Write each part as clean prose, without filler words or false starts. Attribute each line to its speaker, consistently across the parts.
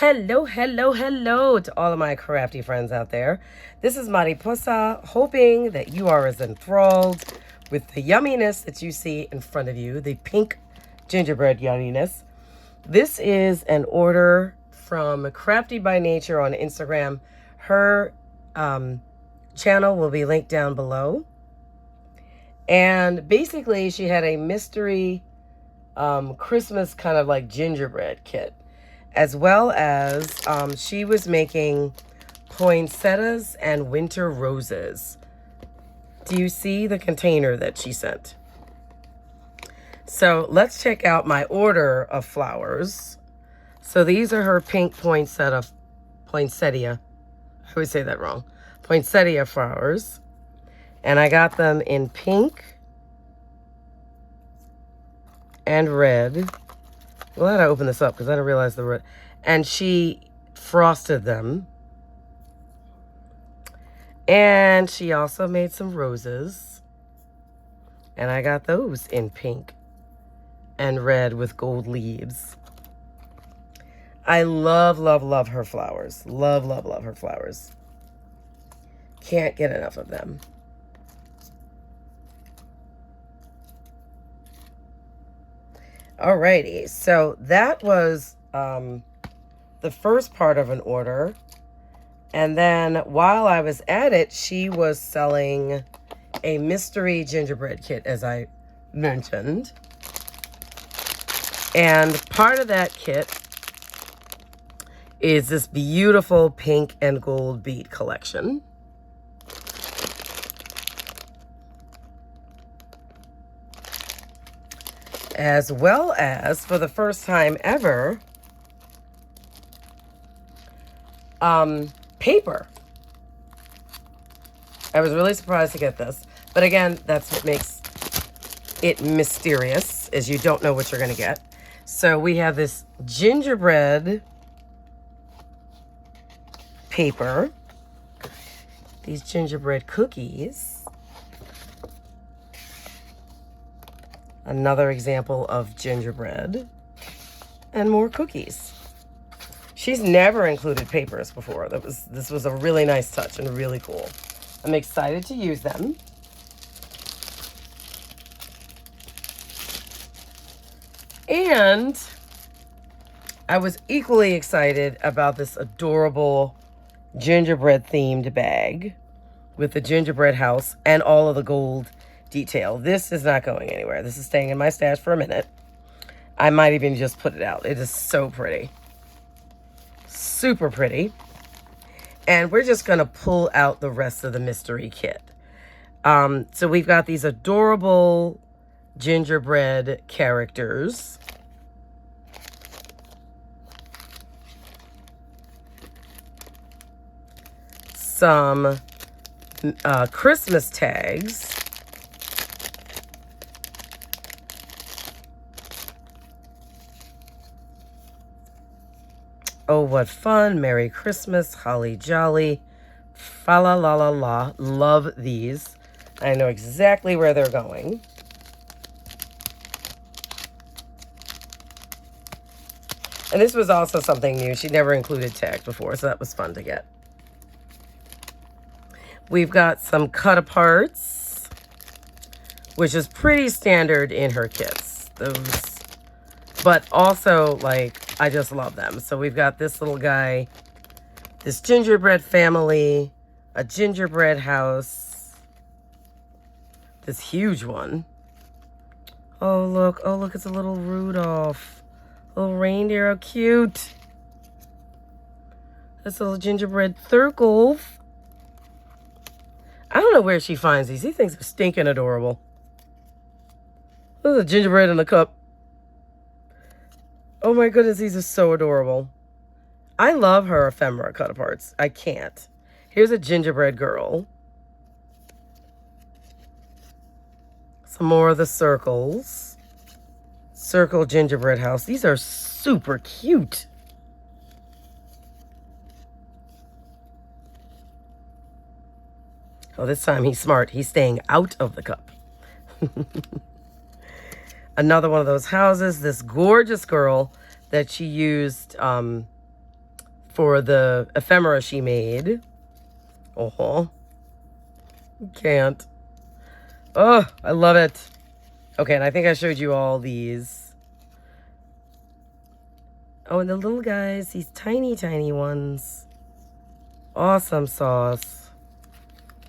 Speaker 1: Hello, hello, hello to all of my crafty friends out there. This is Mariposa, hoping that you are as enthralled with the yumminess that you see in front of you, the pink gingerbread yumminess. This is an order from Crafty by Nature on Instagram. Her channel will be linked down below. And basically, she had a mystery Christmas kind of like gingerbread kit, as well as she was making poinsettias and winter roses. Do you see the container that she sent? So let's check out my order of flowers. So these are her pink poinsettia. I always say that wrong. Poinsettia flowers. And I got them in pink and red. Glad I opened this up because I didn't realize the red. And she frosted them. And she also made some roses. And I got those in pink and red with gold leaves. I love, love, love her flowers. Love, love, love her flowers. Can't get enough of them. Alrighty, so that was the first part of an order. And then while I was at it, she was selling a mystery gingerbread kit, as I mentioned. And part of that kit is this beautiful pink and gold bead collection. As well as, for the first time ever, paper. I was really surprised to get this. But again, that's what makes it mysterious, is you don't know what you're going to get. So we have this gingerbread paper, these gingerbread cookies. Another example of gingerbread, and more cookies. She's never included papers before. This was a really nice touch and really cool. I'm excited to use them. And I was equally excited about this adorable gingerbread themed bag with the gingerbread house and all of the gold detail. This is not going anywhere. This is staying in my stash for a minute. I might even just put it out. It is so pretty. Super pretty. And we're just going to pull out the rest of the mystery kit. So we've got these adorable gingerbread characters. Some Christmas tags. Oh, what fun. Merry Christmas. Holly jolly. Fa la la la la. Love these. I know exactly where they're going. And this was also something new. She never included tags before, so that was fun to get. We've got some cut-aparts, which is pretty standard in her kits. Those, but also, like, I just love them. So we've got this little guy, this gingerbread family, a gingerbread house, this huge one. Oh, look, it's a little Rudolph. Little reindeer, how cute. This little gingerbread circle. I don't know where she finds these. He thinks they're stinking adorable. Look at the gingerbread in the cup. Oh my goodness, these are so adorable. I love her ephemera cut-aparts. I can't. Here's a gingerbread girl. Some more of the circles. Circle gingerbread house. These are super cute. Oh, this time he's smart. He's staying out of the cup. Another one of those houses. This gorgeous girl that she used for the ephemera she made. Oh, can't. Oh, I love it. Okay, and I think I showed you all these. Oh, and the little guys, these tiny, tiny ones. Awesome sauce.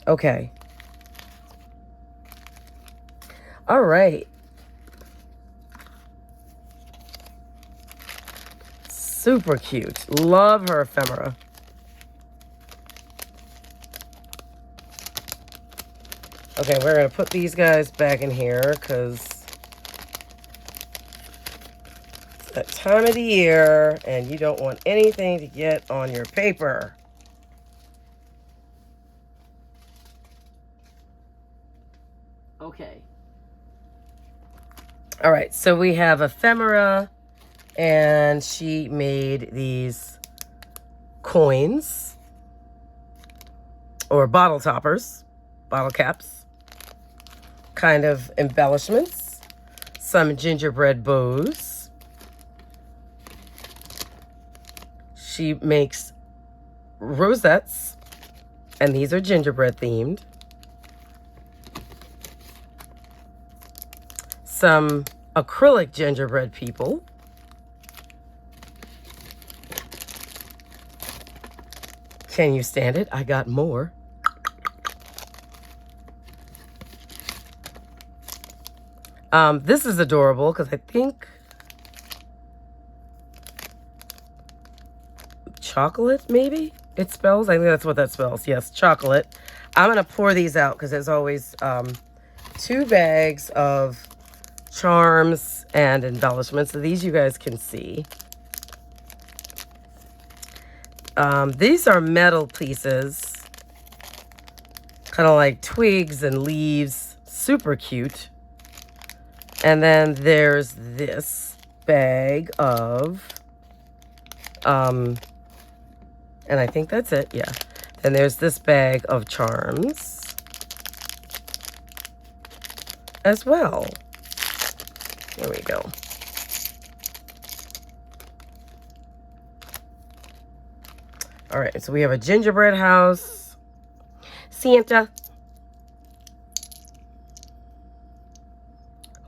Speaker 1: Okay. All right. Super cute. Love her ephemera. Okay, we're going to put these guys back in here because it's that time of the year and you don't want anything to get on your paper. Okay. All right, so we have ephemera, and she made these coins or bottle toppers, bottle caps, kind of embellishments, some gingerbread bows. She makes rosettes, and these are gingerbread themed. Some acrylic gingerbread people. Can you stand it? I got more. This is adorable because I think chocolate, maybe it spells. I think that's what that spells. Yes, chocolate. I'm going to pour these out because there's always 2 bags of charms and embellishments. So these you guys can see. These are metal pieces, kind of like twigs and leaves. Super cute. And then there's this bag of, and I think that's it, yeah. Then there's this bag of charms as well. There we go. All right, so we have a gingerbread house, Santa.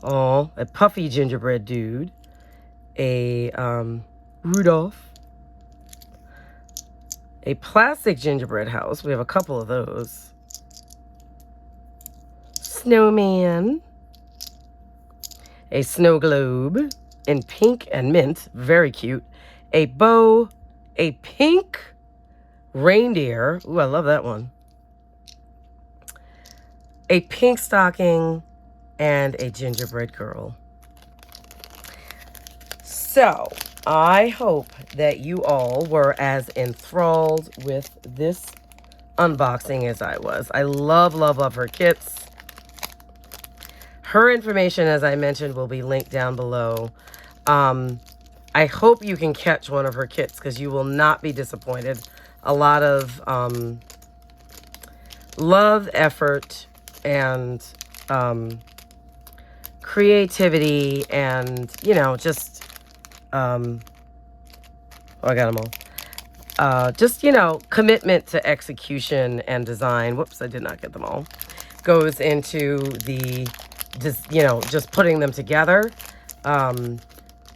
Speaker 1: Oh, a puffy gingerbread dude, a Rudolph, a plastic gingerbread house. We have a couple of those. Snowman, a snow globe in pink and mint, very cute. A bow, a pink reindeer. Ooh, I love that one. A pink stocking, and a gingerbread girl. So, I hope that you all were as enthralled with this unboxing as I was. I love, love, love her kits. Her information, as I mentioned, will be linked down below. I hope you can catch one of her kits because you will not be disappointed. A lot of love, effort, and creativity, and, you know, just, oh, I got them all. Just, you know, commitment to execution and design. Whoops, I did not get them all. Goes into the, just, you know, just putting them together.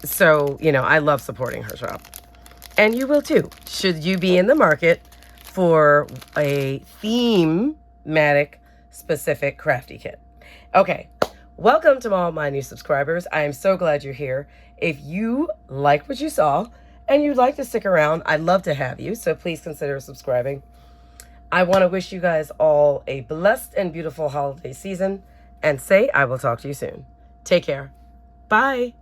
Speaker 1: So, you know, I love supporting her shop. And you will too. Should you be in the market for a thematic specific crafty kit. Okay. Welcome to all my new subscribers. I am so glad you're here. If you like what you saw and you'd like to stick around, I'd love to have you. So please consider subscribing. I want to wish you guys all a blessed and beautiful holiday season and say I will talk to you soon. Take care. Bye.